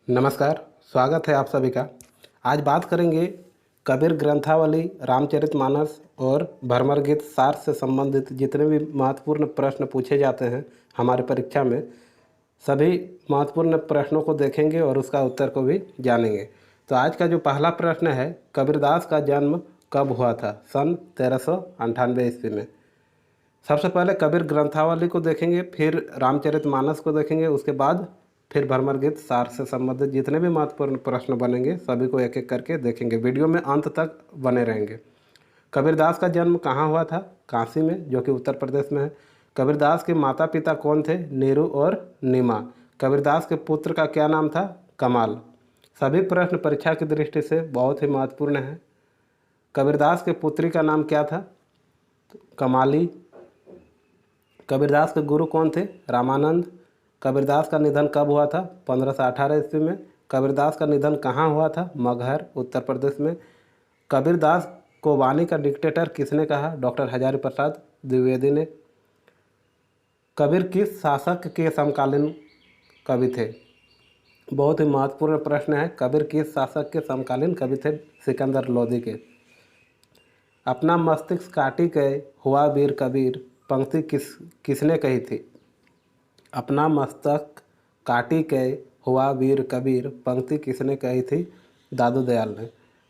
नमस्कार, स्वागत है आप सभी का। आज बात करेंगे कबीर ग्रंथावली, रामचरितमानस और भ्रमर गीत सार से संबंधित जितने भी महत्वपूर्ण प्रश्न पूछे जाते हैं हमारे परीक्षा में, सभी महत्वपूर्ण प्रश्नों को देखेंगे और उसका उत्तर को भी जानेंगे। तो आज का जो पहला प्रश्न है, कबीरदास का जन्म कब हुआ था? सन 1398 ईस्वी में। सबसे पहले कबीर ग्रंथावली को देखेंगे, फिर रामचरितमानस को देखेंगे, उसके बाद फिर भ्रमर गीत सार से संबंधित जितने भी महत्वपूर्ण प्रश्न बनेंगे सभी को एक एक करके देखेंगे। वीडियो में अंत तक बने रहेंगे। कबीरदास का जन्म कहाँ हुआ था? काशी में, जो कि उत्तर प्रदेश में है। कबीरदास के माता पिता कौन थे? नीरू और नीमा। कबीरदास के पुत्र का क्या नाम था? कमाल। सभी प्रश्न परीक्षा की दृष्टि से बहुत ही महत्वपूर्ण है। कबीरदास के पुत्री का नाम क्या था? कमाली। कबीरदास के गुरु कौन थे? रामानंद। कबीरदास का निधन कब हुआ था? 1518 ईस्वी में। कबीरदास का निधन कहाँ हुआ था? मगहर, उत्तर प्रदेश में। कबीरदास को वाणी का डिक्टेटर किसने कहा? डॉक्टर हजारी प्रसाद द्विवेदी ने। कबीर किस शासक के समकालीन कवि थे? बहुत ही महत्वपूर्ण प्रश्न है। कबीर किस शासक के समकालीन कवि थे? सिकंदर लोदी के। अपना मस्तिष्क काटी गए हुआ वीर कबीर पंक्ति किसने कही थी? अपना मस्तक काटी के हुआ वीर कबीर पंक्ति किसने कही थी? दादू दयाल ने।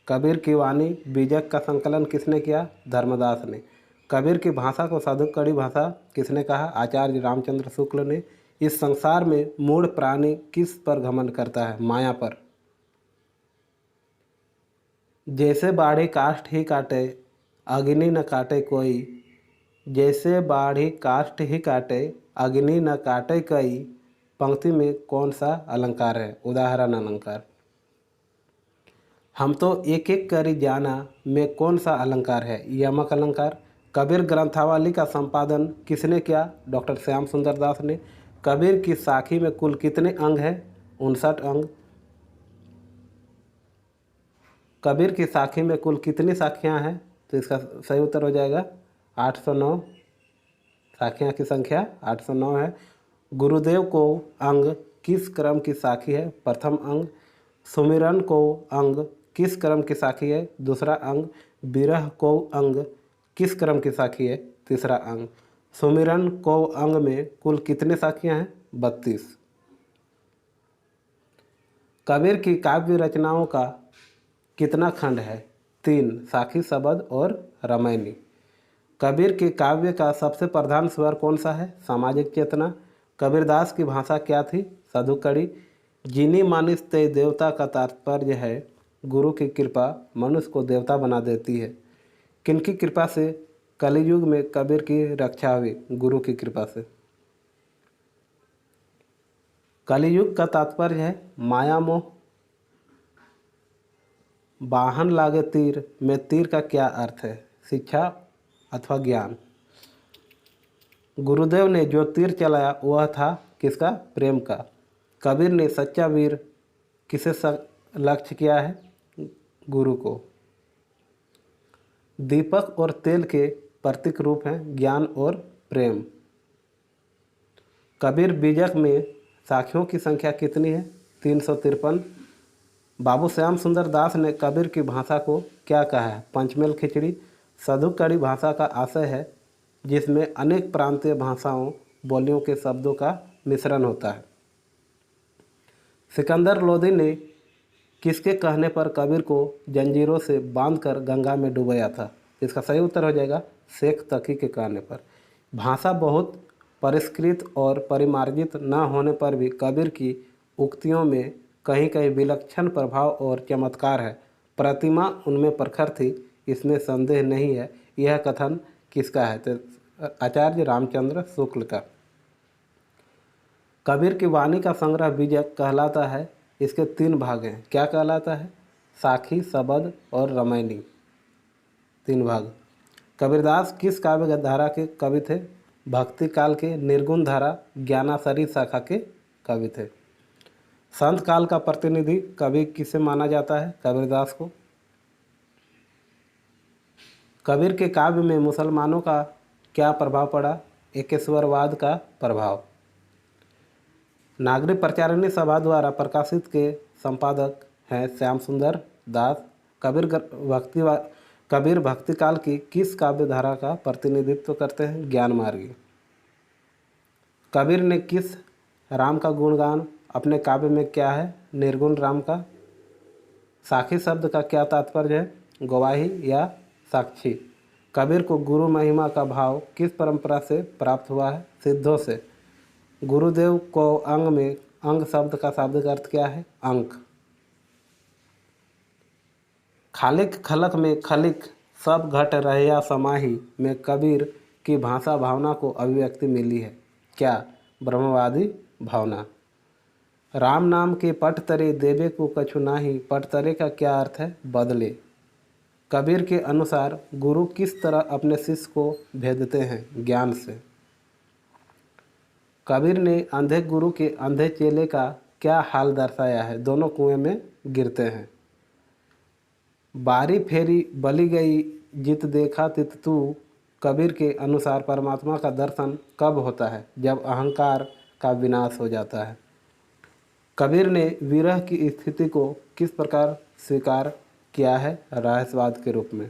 कबीर की वाणी बीजक का संकलन किसने किया? धर्मदास ने। कबीर की भाषा को साधुकड़ी भाषा किसने कहा? आचार्य रामचंद्र शुक्ल ने। इस संसार में मूढ़ प्राणी किस पर घमंड करता है? माया पर। जैसे बाढ़ी काष्ठ ही काटे अग्नि न काटे कोई, जैसे बाढ़ी काष्ठ ही काटे अग्नि न काटे कई, पंक्ति में कौन सा अलंकार है? उदाहरण अलंकार। हम तो एक एक करी जाना में कौन सा अलंकार है? यमक अलंकार। कबीर ग्रंथावली का संपादन किसने किया? डॉक्टर श्याम सुंदर दास ने। कबीर की साखी में कुल कितने अंग हैं? 59 अंग। कबीर की साखी में कुल कितनी साखियां हैं? तो इसका सही उत्तर हो जाएगा 809। साखियाँ की संख्या 809 है। गुरुदेव को अंग किस क्रम की साखी है? प्रथम अंग। सुमिरन को अंग किस क्रम की साखी है? दूसरा अंग। विरह को अंग किस क्रम की साखी है? तीसरा अंग। सुमिरन को अंग में कुल कितने साखियाँ हैं? 32। कबीर की काव्य रचनाओं का कितना खंड है? 3, साखी, शबद और रामायणी। कबीर के काव्य का सबसे प्रधान स्वर कौन सा है? सामाजिक चेतना। कबीरदास की भाषा क्या थी? साधुकड़ी। जिनी मानिस ते देवता का तात्पर्य है गुरु की कृपा मनुष्य को देवता बना देती है। किनकी कृपा से कलियुग में कबीर की रक्षा हुई? गुरु की कृपा से। कलियुग का तात्पर्य है माया मोह। वाहन लागे तीर में तीर का क्या अर्थ है? शिक्षा अथवा ज्ञान। गुरुदेव ने जो तीर चलाया वह था किसका? प्रेम का। कबीर ने सच्चा वीर किसे लक्ष्य किया है? गुरु को। दीपक और तेल के प्रतीक रूप हैं ज्ञान और प्रेम। कबीर बीजक में साखियों की संख्या कितनी है? 353। बाबू श्याम सुंदर दास ने कबीर की भाषा को क्या कहा है? पंचमेल खिचड़ी। साधुकड़ी भाषा का आशय है जिसमें अनेक प्रांतीय भाषाओं बोलियों के शब्दों का मिश्रण होता है। सिकंदर लोदी ने किसके कहने पर कबीर को जंजीरों से बांधकर गंगा में डुबाया था? इसका सही उत्तर हो जाएगा शेख तकी के कहने पर। भाषा बहुत परिष्कृत और परिमार्जित न होने पर भी कबीर की उक्तियों में कहीं कहीं विलक्षण प्रभाव और चमत्कार है। प्रतिमा उनमें प्रखर थी, इसमें संदेह नहीं है। यह कथन किसका है? तो आचार्य रामचंद्र शुक्ल का। कबीर की वाणी का संग्रह बीजक कहलाता है। इसके 3 भाग हैं। क्या कहलाता है? साखी, शबद और रामायणी, 3 भाग। कबीरदास किस काव्य धारा के कवि थे? भक्ति काल के, निर्गुण धारा, ज्ञानासरी शाखा के कवि थे। संत काल का प्रतिनिधि कवि किसे माना जाता है? कबीरदास को। कबीर के काव्य में मुसलमानों का क्या प्रभाव पड़ा? एकेश्वरवाद का प्रभाव। नागरिक प्रचारिणी सभा द्वारा प्रकाशित के संपादक हैं श्याम सुंदर दास। कबीर भक्ति काल की किस काव्य धारा का प्रतिनिधित्व करते हैं? ज्ञान मार्गी। कबीर ने किस राम का गुणगान अपने काव्य में किया है? निर्गुण राम का। साखी शब्द का क्या तात्पर्य है? गवाही या साक्षी। कबीर को गुरु महिमा का भाव किस परंपरा से प्राप्त हुआ है? सिद्धों से। गुरुदेव को अंग में अंग शब्द का शाब्दिक अर्थ क्या है? अंक। खालिक खलक में खलिक सब घट रहया समाही में कबीर की भाषा भावना को अभिव्यक्ति मिली है क्या? ब्रह्मवादी भावना। राम नाम के पट तरे देवे को कछु नाही, पट तरे का क्या अर्थ है? बदले। कबीर के अनुसार गुरु किस तरह अपने शिष्य को भेदते हैं? ज्ञान से। कबीर ने अंधे गुरु के अंधे चेले का क्या हाल दर्शाया है? दोनों कुएं में गिरते हैं। बारी फेरी बली गई जित देखा तित तू। कबीर के अनुसार परमात्मा का दर्शन कब होता है? जब अहंकार का विनाश हो जाता है। कबीर ने विरह की स्थिति को किस प्रकार स्वीकार किया है? रहस्यवाद के रूप में।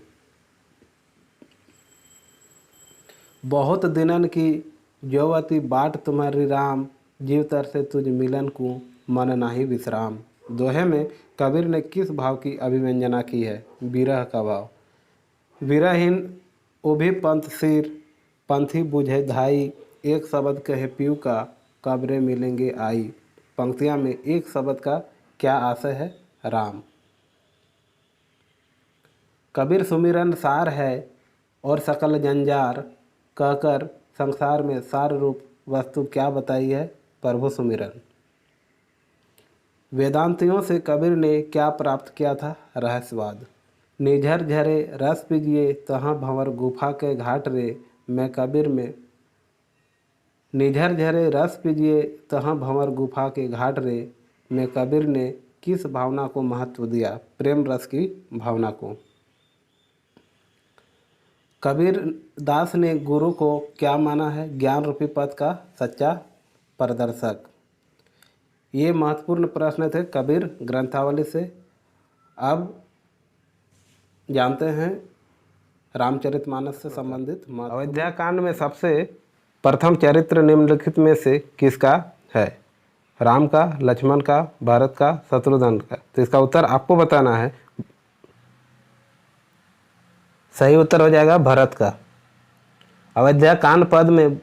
बहुत दिनन की ज्योवती बाट तुम्हारी राम, जीव तर से तुझ मिलन को मन नाही विश्राम। दोहे में कबीर ने किस भाव की अभिव्यंजना की है? विरह का भाव। विरहीन उभी पंथ सिर, पंथी बुझे धाई, एक शब्द कहे पीऊ का, कब्रें मिलेंगे आई। पंक्तियाँ में एक शब्द का क्या आशय है? राम। कबीर सुमिरन सार है और सकल जंजार, कहकर संसार में सार रूप वस्तु क्या बताई है? प्रभु सुमिरन। वेदांतियों से कबीर ने क्या प्राप्त किया था? रहस्यवाद। निझर झरे रस पीजिए तहाँ भंवर गुफा के घाट रे, मैं कबीर में। निझर झरे रस पीजिए तहाँ भंवर गुफा के घाट रे, में कबीर ने किस भावना को महत्व दिया? प्रेम रस की भावना को। कबीर दास ने गुरु को क्या माना है? ज्ञान रूपी पथ का सच्चा प्रदर्शक। ये महत्वपूर्ण प्रश्न थे कबीर ग्रंथावली से। अब जानते हैं रामचरितमानस से संबंधित। अयोध्या कांड में सबसे प्रथम चरित्र निम्नलिखित में से किसका है? राम का, लक्ष्मण का, भरत का, शत्रुघ्न का। तो इसका उत्तर आपको बताना है। सही उत्तर हो जाएगा भरत का। अयोध्या कांड पद में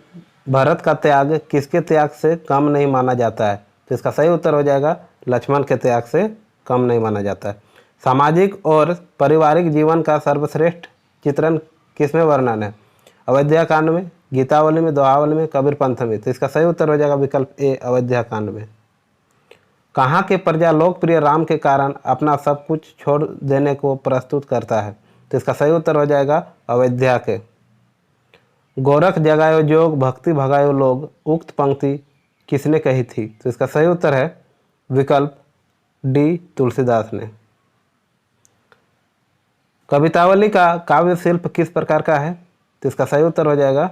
भरत का त्याग किसके त्याग से कम नहीं माना जाता है? तो इसका सही उत्तर हो जाएगा लक्ष्मण के त्याग से कम नहीं माना जाता है। सामाजिक और पारिवारिक जीवन का सर्वश्रेष्ठ चित्रण किसमें वर्णन है? अयोध्या कांड में, गीतावली में, दोहावली में, कबीर पंथ में। तो इसका सही उत्तर हो जाएगा विकल्प ए, अयोध्या कांड में। कहाँ के प्रजा लोकप्रिय राम के कारण अपना सब कुछ छोड़ देने को प्रस्तुत करता है? तो इसका सही उत्तर हो जाएगा अयोध्या के। गोरख जगायो जोग, भक्ति भगायो लोग, उक्त पंक्ति किसने कही थी? तो इसका सही उत्तर है विकल्प डी, तुलसीदास ने। कवितावली का काव्य शिल्प किस प्रकार का है? तो इसका सही उत्तर हो जाएगा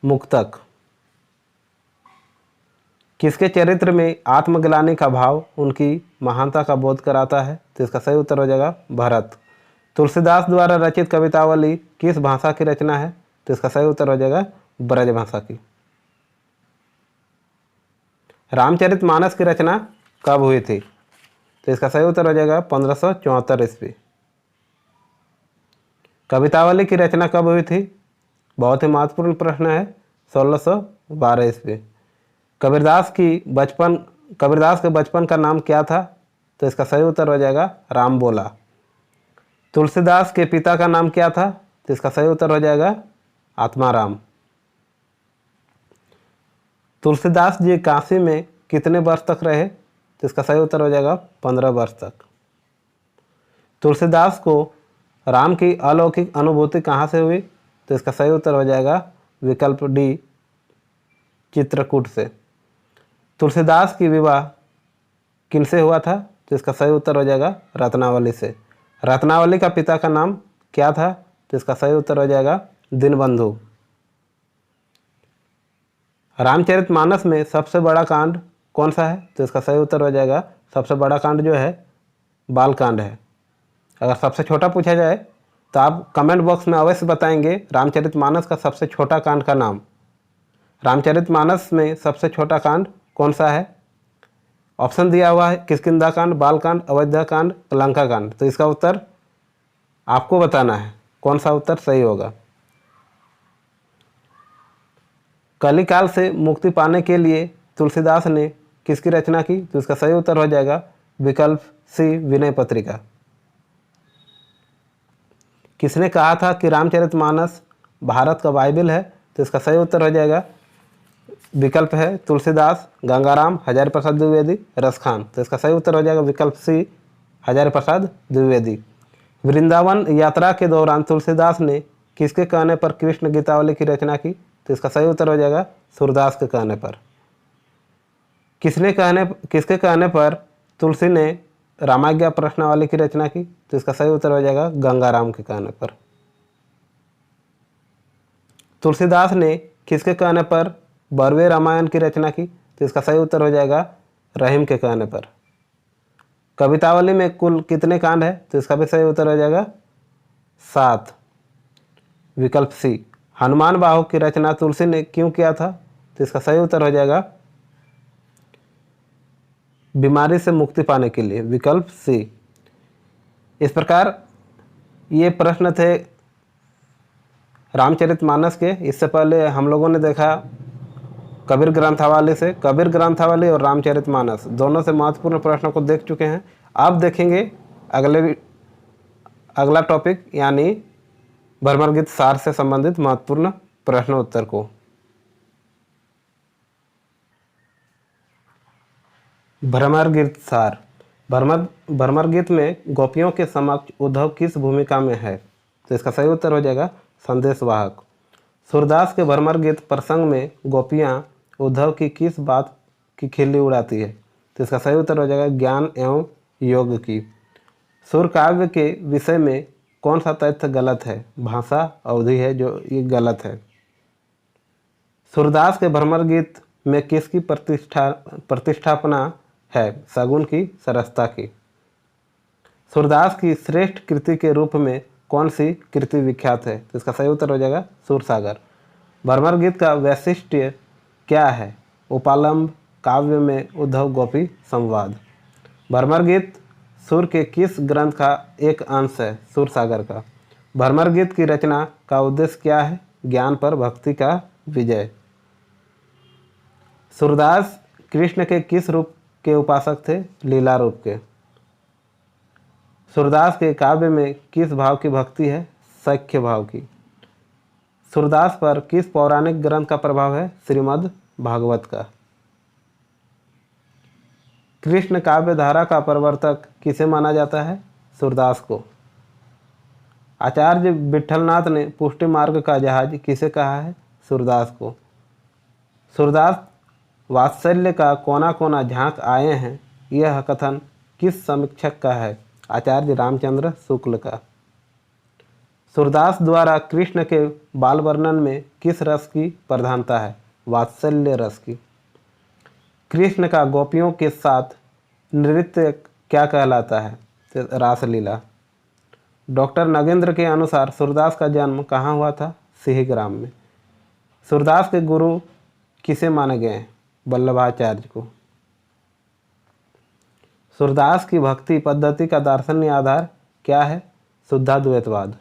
मुक्तक। किसके चरित्र में आत्मग्लानि का भाव उनकी महानता का बोध कराता है? तो इसका सही उत्तर हो जाएगा भरत। तुलसीदास द्वारा रचित कवितावली किस भाषा की रचना है? तो इसका सही उत्तर हो जाएगा ब्रज भाषा की। रामचरितमानस की रचना कब हुई थी? तो इसका सही उत्तर हो जाएगा 1574 ईस्वी। कवितावली की रचना कब हुई थी? बहुत ही महत्वपूर्ण प्रश्न है। 1612 ईस्वी। कबीरदास के बचपन का नाम क्या था? तो इसका सही उत्तर हो जाएगा राम बोला। तुलसीदास के पिता का नाम क्या था? तो इसका सही उत्तर हो जाएगा आत्माराम। तुलसीदास जी काशी में कितने वर्ष तक रहे? तो इसका सही उत्तर हो जाएगा 15 वर्ष तक। तुलसीदास को राम की अलौकिक अनुभूति कहाँ से हुई? तो इसका सही उत्तर हो जाएगा विकल्प डी, चित्रकूट से। तुलसीदास की विवाह किनसे हुआ था? तो इसका सही उत्तर हो जाएगा रत्नावली से। रत्नावली का पिता का नाम क्या था? तो इसका सही उत्तर हो जाएगा दीनबंधु। रामचरितमानस में सबसे बड़ा कांड कौन सा है? तो इसका सही उत्तर हो जाएगा सबसे बड़ा कांड जो है बाल कांड है। अगर सबसे छोटा पूछा जाए तो आप कमेंट बॉक्स में अवश्य बताएंगे रामचरितमानस का सबसे छोटा कांड का नाम। रामचरितमानस में सबसे छोटा कांड कौन सा है? ऑप्शन दिया हुआ है किष्किंधा कांड, बाल कांड, अयोध्या कांड, लंका कांड। तो इसका उत्तर आपको बताना है कौन सा उत्तर सही होगा। कलिकाल से मुक्ति पाने के लिए तुलसीदास ने किसकी रचना की? तो इसका सही उत्तर हो जाएगा विकल्प सी, विनय पत्रिका। किसने कहा था कि रामचरितमानस भारत का बाइबल है? तो इसका सही उत्तर हो जाएगा विकल्प है तुलसीदास, गंगाराम, हजारी प्रसाद द्विवेदी, रसखान। तो इसका सही उत्तर हो जाएगा विकल्प सी, हजारी प्रसाद द्विवेदी। वृंदावन यात्रा के दौरान तुलसीदास ने किसके कहने पर कृष्ण गीतावली की रचना की? तो इसका सही उत्तर हो जाएगा सूरदास के कहने पर। किसके कहने पर तुलसी ने रामाज्ञा प्रश्नावली की रचना की? तो इसका सही उत्तर हो जाएगा गंगाराम के कहने पर। तुलसीदास ने किसके कहने पर बरवे रामायण की रचना की? तो इसका सही उत्तर हो जाएगा रहीम के कहने पर। कवितावली में कुल कितने कांड है? तो इसका भी सही उत्तर हो जाएगा 7, विकल्प सी। हनुमान बाहु की रचना तुलसी ने क्यों किया था? तो इसका सही उत्तर हो जाएगा बीमारी से मुक्ति पाने के लिए, विकल्प सी। इस प्रकार ये प्रश्न थे रामचरितमानस के। इससे पहले हम लोगों ने देखा कबीर ग्रंथावली से। कबीर ग्रंथावली और रामचरितमानस दोनों से महत्वपूर्ण प्रश्नों को देख चुके हैं। अब देखेंगे अगला टॉपिक यानी भ्रमर गीत सार से संबंधित महत्वपूर्ण प्रश्नोत्तर को। भ्रमर गीत सार। भ्रमर गीत में गोपियों के समक्ष उद्धव किस भूमिका में है? तो इसका सही उत्तर हो जाएगा संदेशवाहक। सूरदास के भ्रमर गीत प्रसंग में गोपियाँ उद्धव की किस बात की खिल्ली उड़ाती है? तो इसका सही उत्तर हो जाएगा ज्ञान एवं योग की। सुर काव्य के विषय में कौन सा तथ्य गलत है? भाषा अवधि है जो ये गलत है। सूरदास के भ्रमर गीत में किसकी प्रतिष्ठापना है? सगुन की, सरसता की। सूरदास की श्रेष्ठ कृति के रूप में कौन सी कृति विख्यात है? तो इसका सही उत्तर हो जाएगा सूरसागर। भ्रमर गीत का वैशिष्ट्य क्या है? उपालंब, काव्य में उद्धव गोपी संवाद। भ्रमर गीत सुर के किस ग्रंथ का एक अंश है? सूरसागर का। भ्रमर गीत की रचना का उद्देश्य क्या है? ज्ञान पर भक्ति का विजय। सूरदास कृष्ण के किस रूप के उपासक थे? लीला रूप के। सूरदास के काव्य में किस भाव की भक्ति है? सख्य भाव की। सूरदास पर किस पौराणिक ग्रंथ का प्रभाव है? श्रीमद् भागवत का। कृष्ण काव्य धारा का प्रवर्तक किसे माना जाता है? सूरदास को। आचार्य विट्ठलनाथ ने पुष्टि मार्ग का जहाज किसे कहा है? सूरदास को। सूरदास वात्सल्य का कोना कोना झांक आए हैं, यह कथन किस समीक्षक का है? आचार्य रामचंद्र शुक्ल का। सूरदास द्वारा कृष्ण के बाल वर्णन में किस रस की प्रधानता है? वात्सल्य रस की। कृष्ण का गोपियों के साथ नृत्य क्या कहलाता है? रासलीला। डॉक्टर नगेंद्र के अनुसार सूरदास का जन्म कहाँ हुआ था? सिंहग्राम में। सूरदास के गुरु किसे माने गए हैं? वल्लभाचार्य को। सूरदास की भक्ति पद्धति का दार्शनिक आधार क्या है? शुद्धाद्वैतवाद।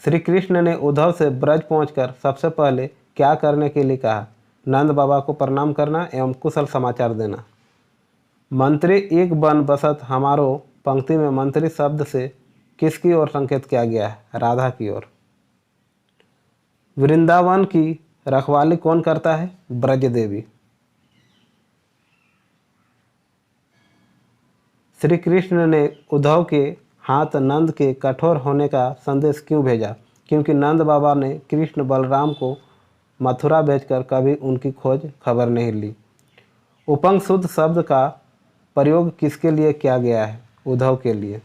श्री कृष्ण ने उद्धव से ब्रज पहुंचकर सबसे पहले क्या करने के लिए कहा? नंद बाबा को प्रणाम करना एवं कुशल समाचार देना। मंत्री एक बन बसत हमारो पंक्ति में मंत्री शब्द से किसकी ओर संकेत किया गया है? राधा की ओर। वृंदावन की रखवाली कौन करता है? ब्रज देवी। श्री कृष्ण ने उद्धव के हाथ नंद के कठोर होने का संदेश क्यों भेजा? क्योंकि नंद बाबा ने कृष्ण बलराम को मथुरा भेजकर कभी उनकी खोज खबर नहीं ली। उपंग शुद्ध शब्द का प्रयोग किसके लिए किया गया है? उद्धव के लिए।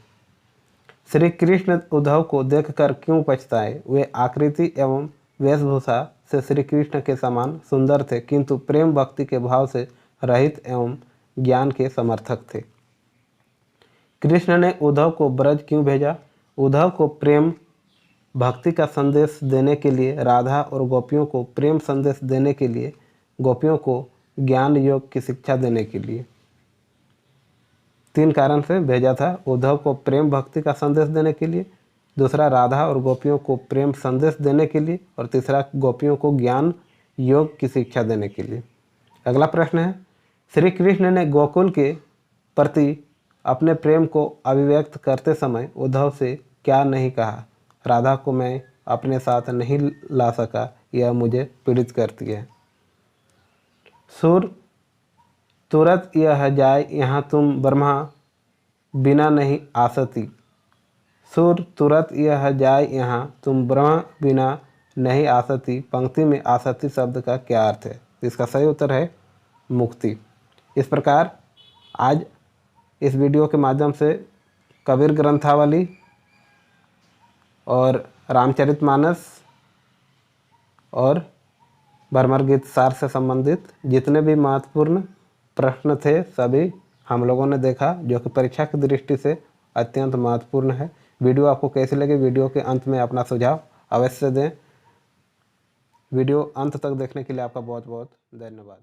श्री कृष्ण उद्धव को देखकर क्यों पछताए? वे आकृति एवं वेशभूषा से श्री कृष्ण के समान सुंदर थे, किंतु प्रेम भक्ति के भाव से रहित एवं ज्ञान के समर्थक थे। कृष्ण ने उद्धव को ब्रज क्यों भेजा? उद्धव को प्रेम भक्ति का संदेश देने के लिए, राधा और गोपियों को प्रेम संदेश देने के लिए, गोपियों को ज्ञान योग की शिक्षा देने के लिए। 3 कारण से भेजा था। उद्धव को प्रेम भक्ति का संदेश देने के लिए, दूसरा राधा और गोपियों को प्रेम संदेश देने के लिए, और तीसरा गोपियों को ज्ञान योग की शिक्षा देने के लिए। अगला प्रश्न है, श्री कृष्ण ने गोकुल के प्रति अपने प्रेम को अभिव्यक्त करते समय उद्धव से क्या नहीं कहा? राधा को मैं अपने साथ नहीं ला सका, यह मुझे पीड़ित करती है। सुर तुरत यह जाए यहाँ तुम ब्रह्मा बिना नहीं आसती। सुर तुरत यह जाए यहाँ तुम ब्रह्मा बिना नहीं आसती पंक्ति में आसती शब्द का क्या अर्थ है? इसका सही उत्तर है मुक्ति। इस प्रकार आज इस वीडियो के माध्यम से कबीर ग्रंथावली और रामचरितमानस और भरमर गीत सार से संबंधित जितने भी महत्वपूर्ण प्रश्न थे सभी हम लोगों ने देखा, जो कि परीक्षा की दृष्टि से अत्यंत महत्वपूर्ण है। वीडियो आपको कैसी लगी? वीडियो के अंत में अपना सुझाव अवश्य दें। वीडियो अंत तक देखने के लिए आपका बहुत बहुत धन्यवाद।